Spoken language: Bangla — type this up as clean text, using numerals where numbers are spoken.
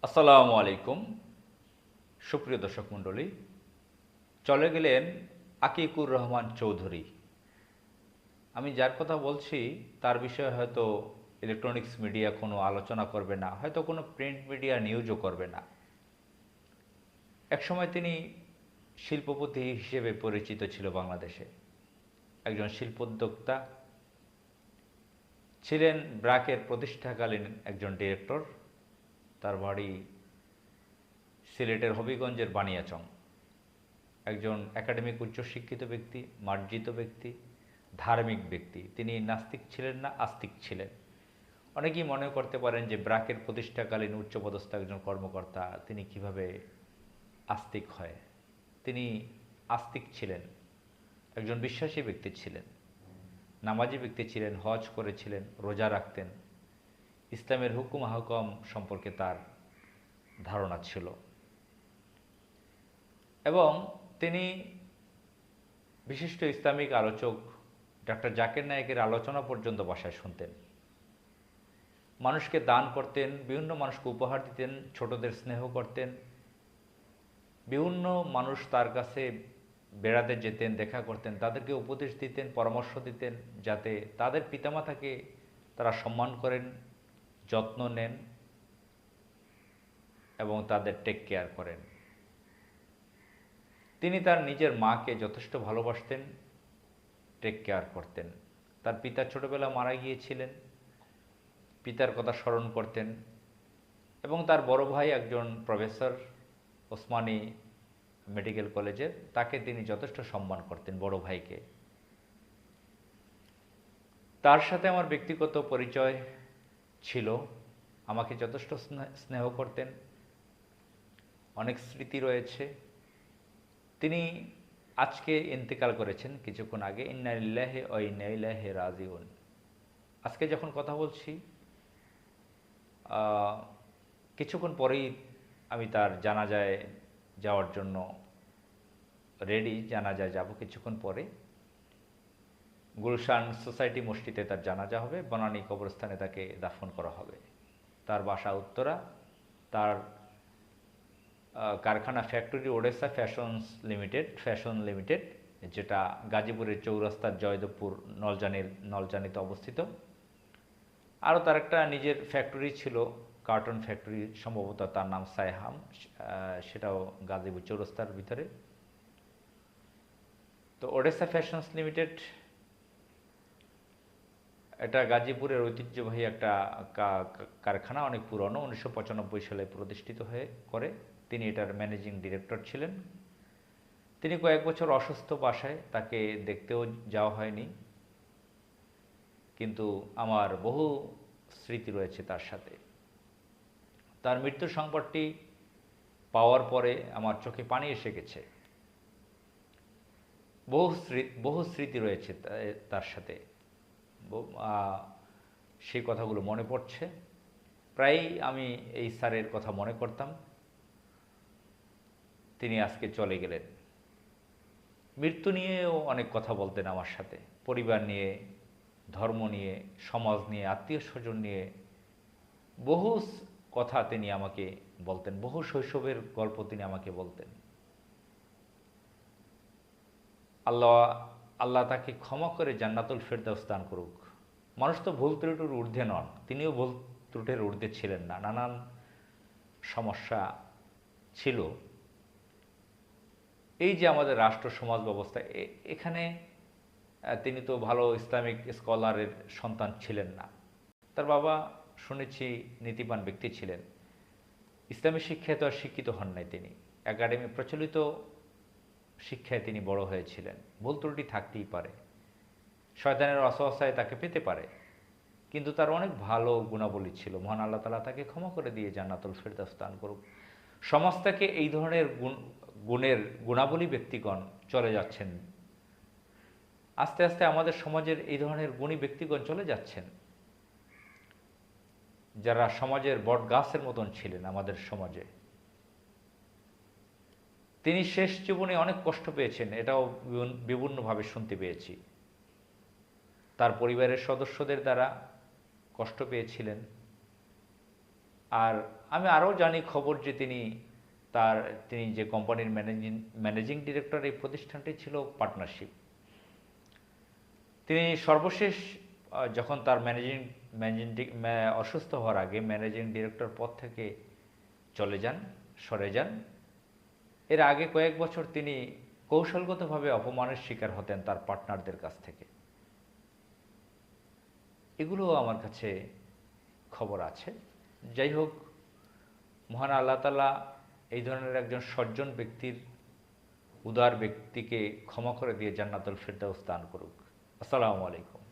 আসসালামু আলাইকুম। সুপ্রিয় দর্শক মণ্ডলী, চলে গেলেন আকিকুর রহমান চৌধুরী। আমি যার কথা বলছি তার বিষয়ে হয়তো ইলেকট্রনিক্স মিডিয়া কোনো আলোচনা করবে না, হয়তো কোনো প্রিন্ট মিডিয়া নিউজও করবে না। একসময় তিনি শিল্পপতি হিসেবে পরিচিত ছিল বাংলাদেশে। একজন শিল্পোদ্যোক্তা ছিলেন, ব্র্যাকের প্রতিষ্ঠাকালীন একজন ডিরেক্টর। তার বাড়ি সিলেটের হবিগঞ্জের বানিয়াচং। একজন একাডেমিক উচ্চশিক্ষিত ব্যক্তি, মার্জিত ব্যক্তি, ধার্মিক ব্যক্তি। তিনি নাস্তিক ছিলেন না, আস্তিক ছিলেন। অনেকেই মনে করতে পারেন যে ব্র্যাকের প্রতিষ্ঠাকালীন উচ্চপদস্থ একজন কর্মকর্তা তিনি কিভাবে আস্তিক হয়। তিনি আস্তিক ছিলেন, একজন বিশ্বাসী ব্যক্তি ছিলেন, নামাজি ব্যক্তি ছিলেন, হজ করেছিলেন, রোজা রাখতেন, ইসলামের হুকুম আহকাম সম্পর্কে তার ধারণা ছিল। এবং তিনি বিশিষ্ট ইসলামিক আলোচক ডক্টর জাকির নায়েকের আলোচনা পর্যন্ত বাসায় শুনতেন। মানুষকে দান করতেন, বিভিন্ন মানুষকে উপহার দিতেন, ছোটদের স্নেহ করতেন। বিভিন্ন মানুষ তার কাছে বেড়াতে যেতেন, দেখা করতেন, তাদেরকে উপদেশ দিতেন, পরামর্শ দিতেন যাতে তাদের পিতামাতাকে তারা সম্মান করেন, যত্ন নেন এবং তাদের টেক কেয়ার করেন। তিনি তার নিজের মাকে যথেষ্ট ভালোবাসতেন, টেক কেয়ার করতেন। তার পিতা ছোটবেলা মারা গিয়েছিলেন, পিতার কথা স্মরণ করতেন। এবং তার বড় ভাই একজন প্রফেসর ওসমানী মেডিকেল কলেজের, তাকে তিনি যথেষ্ট সম্মান করতেন, বড় ভাইকে। তার সাথে আমার ব্যক্তিগত পরিচয় ছিল, আমাকে যথেষ্ট স্নেহ করতেন, অনেক স্মৃতি রয়েছে। তিনি আজকে ইন্তেকাল করেছেন কিছুক্ষণ আগে। ইন্না লিল্লাহি ওয়া ইন্না ইলাইহি রাজিউন। আজকে যখন কথা বলছি কিছুক্ষণ পরেই আমি তার জানাজায় যাওয়ার জন্য রেডি। জানাজায় যাব কিছুক্ষণ পরে। গুলশান সোসাইটি মসজিদে তার জানাজা হবে, বনানী কবরস্থানে তাকে দাফন করা হবে। তার বাসা উত্তরা। তার কারখানা ফ্যাক্টরি ওডেসা ফ্যাশন লিমিটেড, যেটা গাজীপুরের চৌরাস্তার জয়দেবপুর নলজানিতে অবস্থিত। আরও তার একটা নিজের ফ্যাক্টরি ছিল, কার্টন ফ্যাক্টরি, সম্ভবত তার নাম সাইহাম, সেটাও গাজীপুর চৌরাস্তার ভিতরে। তো ওডেসা ফ্যাশনস লিমিটেড এটা গাজীপুরের ঐতিহ্যবাহী একটা কারখানা, অনেক পুরনো, 1995 সালে প্রতিষ্ঠিত করে। তিনি এটার ম্যানেজিং ডিরেক্টর ছিলেন। তিনি কয়েক বছর অসুস্থ, বাসায় তাকে দেখতেও যাওয়া হয়নি, কিন্তু আমার বহু স্মৃতি রয়েছে তার সাথে। তার মৃত্যুর সংবাদটি পাওয়ার পরে আমার চোখে পানি এসে গেছে। বহু স্মৃতি রয়েছে তার সাথে। সেই কথাগুলো মনে পড়ছে। প্রায়ই আমি এই স্যারের কথা মনে করতাম। তিনি আজকে চলে গেলেন। মৃত্যু নিয়েও অনেক কথা বলতেন আমার সাথে, পরিবার নিয়ে, ধর্ম নিয়ে, সমাজ নিয়ে, আত্মীয় স্বজন নিয়ে বহু কথা তিনি আমাকে বলতেন। বহু শৈশবের গল্প তিনি আমাকে বলতেন। আল্লাহ আল্লাহ তাকে ক্ষমা করে জান্নাতুল ফেরদাউস দান করুক। মানুষ তো ভুল ত্রুটির ঊর্ধ্বে নন, তিনিও ভুল ত্রুটির ঊর্ধ্বে ছিলেন না, নানান সমস্যা ছিল। এই যে আমাদের রাষ্ট্র সমাজ ব্যবস্থা, এখানে তিনি তো ভালো ইসলামিক স্কলারের সন্তান ছিলেন না। তার বাবা শুনেছি নীতিবান ব্যক্তি ছিলেন। ইসলামী শিক্ষায় তো আর শিক্ষিত হন নাই তিনি, একাডেমি প্রচলিত শিক্ষায় তিনি বড় হয়েছিলেন। ভুল ত্রুটি থাকতেই পারে, শয়তানের অসহসায় তাকে পেতে পারে, কিন্তু তার অনেক ভালো গুণাবলী ছিল। মহান আল্লাহ তাআলা তাকে ক্ষমা করে দিয়ে জান্নাতুল ফেরদাউস দান করুক। সমাজ থেকে এই ধরনের গুণাবলী ব্যক্তিগণ চলে যাচ্ছেন। আস্তে আস্তে আমাদের সমাজের এই ধরনের গুণী ব্যক্তিগণ চলে যাচ্ছেন, যারা সমাজের বট গাছের মতন ছিলেন আমাদের সমাজে। তিনি শেষ জীবনে অনেক কষ্ট পেয়েছেন, এটাও বিভিন্নভাবে শুনতে পেয়েছি। তার পরিবারের সদস্যদের দ্বারা কষ্ট পেয়েছিলেন। আর আমি আরও জানি খবর যে তিনি যে কোম্পানির ম্যানেজিং ডিরেক্টর, এই প্রতিষ্ঠানটি ছিল পার্টনারশিপ। তিনি সর্বশেষ যখন তার ম্যানেজিং অসুস্থ হওয়ার আগে ম্যানেজিং ডিরেক্টর পদ থেকে সরে যান। এর আগে কয়েক বছর তিনি কৌশলগতভাবে অপমানের শিকার হতেন তার পার্টনারদের কাছ থেকে। এগুলো আমার কাছে খবর আছে। যাই হোক, মহান আল্লাহ তাআলা এই ধরনের একজন সজ্জন ব্যক্তির, উদার ব্যক্তিকে ক্ষমা করে দিয়ে জান্নাতুল ফেরদাউস দান করুক। আসসালামু আলাইকুম।